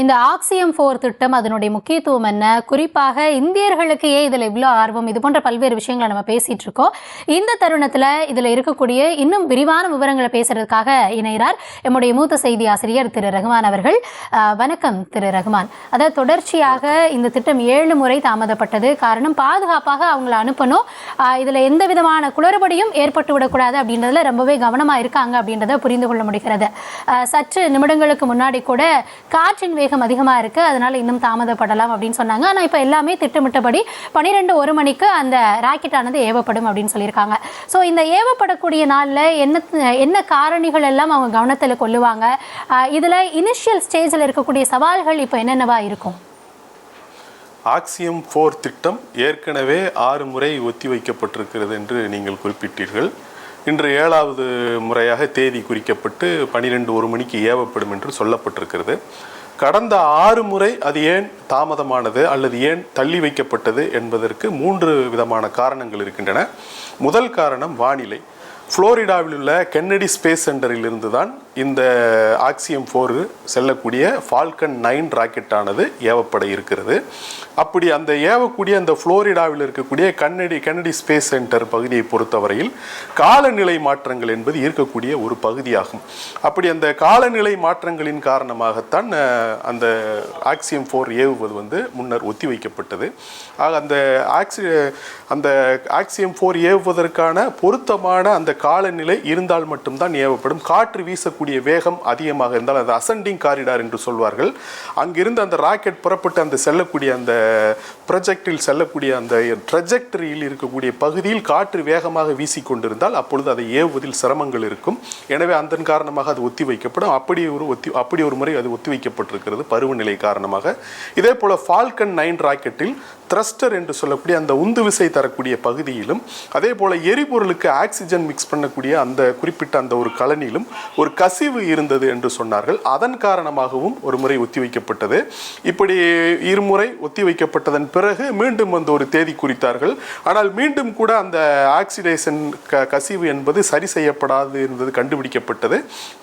இந்த ஆக்சியம் 4 திட்டம் அதனுடைய முக்கியத்துவம் என்ன, குறிப்பாக இந்தியர்களுக்கு ஏன் இதில் இவ்வளோ ஆர்வம், இது போன்ற பல்வேறு விஷயங்களை நம்ம பேசிட்டு இருக்கோம். இந்த தருணத்தில் இதில் இருக்கக்கூடிய இன்னும் விரிவான விவரங்களை பேசுறதுக்காக இணைகிறார் நம்முடைய மூத்த செய்தி ஆசிரியர் திரு ரகுமான் அவர்கள். வணக்கம் திரு ரகுமான். அதாவது தொடர்ச்சியாக இந்த திட்டம் 7 முறை தாமதப்பட்டது. காரணம் பாதுகாப்பாக அவங்களை அனுப்பணும், இதில் எந்த விதமான குளறுபடியும் ஏற்பட்டு விடக்கூடாது அப்படின்றதுல ரொம்பவே கவனமாக இருக்காங்க அப்படின்றத புரிந்து கொள்ள முடிகிறது. சற்று நிமிடங்களுக்கு முன்னாடி கூட காற்றின் வேகம் அதிகமாக இருக்குது, அதனால் இன்னும் தாமதப்படலாம் அப்படின்னு சொன்னாங்க. ஆனால் இப்போ எல்லாமே திட்டமிட்டபடி 12:01 மணிக்கு அந்த ராக்கெட்டானது ஏவப்படும் அப்படின்னு சொல்லியிருக்காங்க. ஸோ இந்த ஏவப்படக்கூடிய நாளில் என்ன காரணிகள் எல்லாம் அவங்க கவனத்தில் கொள்ளுவாங்க, இதில் இனிஷியல் ஸ்டேஜில் இருக்கக்கூடிய சவால்கள் இப்போ என்னென்னவா இருக்கும்? ஆக்சியம் 4 திட்டம் ஏற்கனவே 6 முறை ஒத்திவைக்கப்பட்டிருக்கிறது என்று நீங்கள் குறிப்பிட்டீர்கள். இன்று 7வது முறையாக தேதி குறிக்கப்பட்டு 12:01 மணிக்கு ஏவப்படும் என்று சொல்லப்பட்டிருக்கிறது. கடந்த 6 முறை அது ஏன் தாமதமானது அல்லது ஏன் தள்ளி வைக்கப்பட்டது என்பதற்கு 3 விதமான காரணங்கள் இருக்கின்றன. முதல் காரணம் வானிலை. புளோரிடாவில் உள்ள கென்னடி ஸ்பேஸ் சென்டரில் இருந்து தான் இந்த ஆக்சியம் 4 செல்லக்கூடிய ஃபால்கன் 9 ராக்கெட்டானது ஏவப்பட இருக்கிறது. அப்படி அந்த ஏவக்கூடிய அந்த புளோரிடாவில் இருக்கக்கூடிய கென்னடி ஸ்பேஸ் சென்டர் பகுதியை பொறுத்தவரையில் காலநிலை மாற்றங்கள் என்பது இருக்கக்கூடிய ஒரு பகுதியாகும். அப்படி அந்த காலநிலை மாற்றங்களின் காரணமாகத்தான் அந்த ஆக்சியம் 4 ஏவுவது முன்னர் ஒத்திவைக்கப்பட்டது. ஆக அந்த ஆக்சியம் 4 ஏவுவதற்கான பொருத்தமான அந்த காலநிலை இருந்தால் மட்டும்தான் ஏவப்படும். காற்று வீசக்கூடிய வேகம் அதிகமாக இருந்தால் அது அசெண்டிங் காரிடார் என்று சொல்வார்கள். அங்கிருந்து அந்த ராக்கெட் புறப்பட்டு அந்த செல்லக்கூடிய அந்த ப்ரொஜெக்டில் செல்லக்கூடிய அந்த ட்ரெஜெக்டரியில் இருக்கக்கூடிய பகுதியில் காற்று வேகமாக வீசிக்கொண்டிருந்தால் அப்பொழுது அதை ஏவுவதில் சிரமங்கள் இருக்கும். எனவே அதன் காரணமாக அது ஒத்தி வைக்கப்படும். அப்படி ஒரு முறை அது ஒத்தி வைக்கப்பட்டிருக்கிறது பருவநிலை காரணமாக. இதே போல ஃபால்கன் 9 ராக்கெட்டில் த்ரஸ்டர் என்று சொல்லக்கூடிய அந்த உந்து விசை தரக்கூடிய பகுதியிலும், அதே போல எரிபொருளுக்கு ஆக்சிஜன் மிக்ஸ் பண்ணக்கூடிய அந்த குறிப்பிட்ட அந்த ஒரு கலனிலும் ஒரு கசிவு இருந்தது என்று சொன்னார்கள். அதன் காரணமாகவும் ஒரு முறை ஒத்திவைக்கப்பட்டது. இப்படி இருமுறை ஒத்திவைக்கப்பட்டதன் பிறகு மீண்டும் ஒரு தேதி குறித்தார்கள். ஆனால் மீண்டும் கூட அந்த ஆக்சிடேஷன் கசிவு என்பது சரி செய்யப்படாது என்பது கண்டுபிடிக்கப்பட்டது.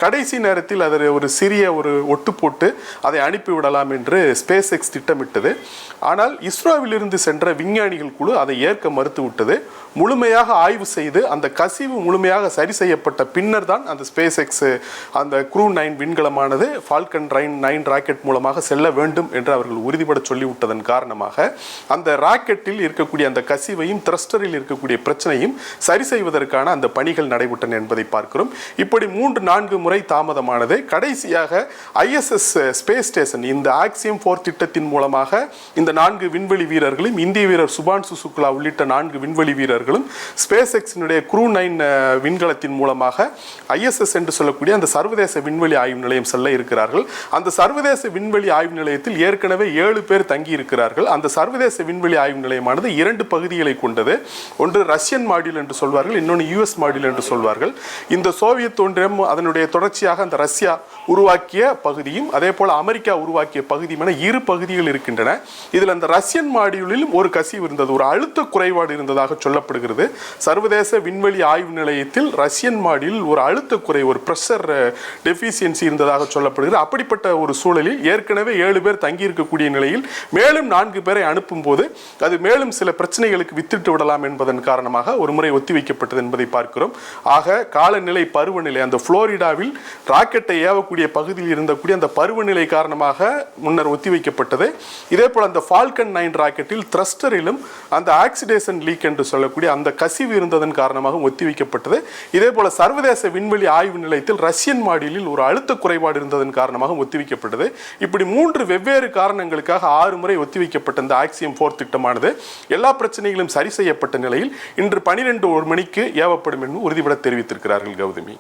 கடைசி நேரத்தில் அதில் ஒரு சிறிய ஒரு ஒட்டு போட்டு அதை அனுப்பிவிடலாம் என்று ஸ்பேஸ் எக்ஸ் திட்டமிட்டது. ஆனால் இஸ்ரோவில் இருந்து சென்ற விஞ்ஞானிகள் குழு அதை ஏற்க மறுத்துவிட்டது. முழுமையாக ஆய்வு செய்து அந்த கசிவு முழுமையாக சரி செய்யப்பட்ட பின்னர் தான் அந்த ஸ்பேஸ் எக்ஸ் அந்த க்ரூ 9 விண்கலமானது ஃபால்கன் 9 ராக்கெட் மூலமாக செல்ல வேண்டும் என்று அவர்கள் உறுதிபட சொல்லிவிட்டதன் காரணமாக அந்த ராக்கெட்டில் இருக்கக்கூடிய அந்த கசிவையும் த்ரஸ்டரில் இருக்கக்கூடிய பிரச்சனையும் சரி செய்வதற்கான அந்த பணிகள் நடைபெற்றன என்பதை பார்க்கிறோம். இப்படி 3-4 முறை தாமதமானது. கடைசியாக ஐஎஸ்எஸ் ஸ்பேஸ் ஸ்டேஷன் இந்த ஆக்சியம் 4 திட்டத்தின் மூலமாக இந்த 4 விண்வெளி வீரர்களும், இந்திய வீரர் சுபான்சு சுக்லா உள்ளிட்ட 4 விண்வெளி வீரர்களும் ஸ்பேஸ் எக்ஸினுடைய க்ரூ 9 விண்கலத்தின் மூலமாக ஐஎஸ்எஸ் என்று சொல்லக்கூடிய அந்த சர்வதேச விண்வெளி ஆய்வு நிலையம் செல்ல இருக்கிறார்கள். அந்த சர்வதேச விண்வெளி ஆய்வு நிலையத்தில் ஏற்கனவே 7 பேர் தங்கி இருக்கிறார்கள். அந்த சர்வதேச விண்வெளி ஆய்வு நிலையமானது 2 பகுதிகளை கொண்டது. ஒன்று ரஷ்யன் மாடியூல் என்று சொல்வார்கள், இன்னொன்று யுஎஸ் மாடியூல் என்று சொல்வார்கள். இந்த சோவியத் ஒன்றியம் அதனுடைய தொடர்ச்சியாக அந்த ரஷ்யா உருவாக்கிய பகுதியும் அதே போல அமெரிக்கா உருவாக்கிய பகுதியும் என 2 பகுதிகள் இருக்கின்றன. இதில் அந்த ரஷ்யன் மாடியூலிலும் ஒரு கசிவு இருந்தது, ஒரு அழுத்த குறைபாடு இருந்ததாக சொல்லப்படுகிறது. சர்வதேச விண்வெளி ஆய்வு நிலையத்தில் ரஷ்யன் மாடியில் ஒரு அழுத்த குறை, ஒரு பிரஷர் டெஃபிஷியன்சி இருந்ததாக சொல்லப்படுகிறது. அப்படிப்பட்ட ஒரு சூழலில் ஏற்கனவே 7 பேர் தங்கி இருக்கக்கூடிய நிலையில் மேலும் 4 பேரை அனுப்பும் போது அது மேலும் சில பிரச்சனைகளுக்கு வித்திட்டு விடலாம் என்பதன் காரணமாக ஒரு முறை ஒத்திவைக்கப்பட்டது என்பதை பார்க்கிறோம். ஆக காலநிலை பருவநிலை அந்த புளோரிடாவில் ராக்கெட்டை ஏவக்கூடிய பகுதியில் இருந்தக்கூடிய அந்த பருவநிலை காரணமாக முன்னர் ஒத்திவைக்கப்பட்டது. இதே போல அந்த ஃபால்கன் 9 ராக்கெட்டில் த்ரஸ்டரிலும் அந்த ஆக்சிடேஷன் லீக் என்று சொல்லக்கூடிய அந்த கசிவு இருந்ததன் காரணமாக ஒத்திவைக்கப்பட்டது. இதே போல சர்வதேச விண்வெளி ஆய்வு நிலையத்தில் ரஷ்யன் மாடியூலில் ஒரு அழுத்த குறைபாடு இருந்ததன் காரணமாக ஒத்திவைக்கப்பட்டது. இப்படி 3 வெவ்வேறு காரணங்களுக்காக 6 முறை ஒத்திவைக்கப்பட்ட இந்த ஆக்சியம் 4 திட்டமானது எல்லா பிரச்சனைகளும் சரி செய்யப்பட்ட நிலையில் இன்று 12:01 மணிக்கு ஏவப்படும் என்று உறுதிபட தெரிவித்திருக்கிறார்கள். கௌதமி.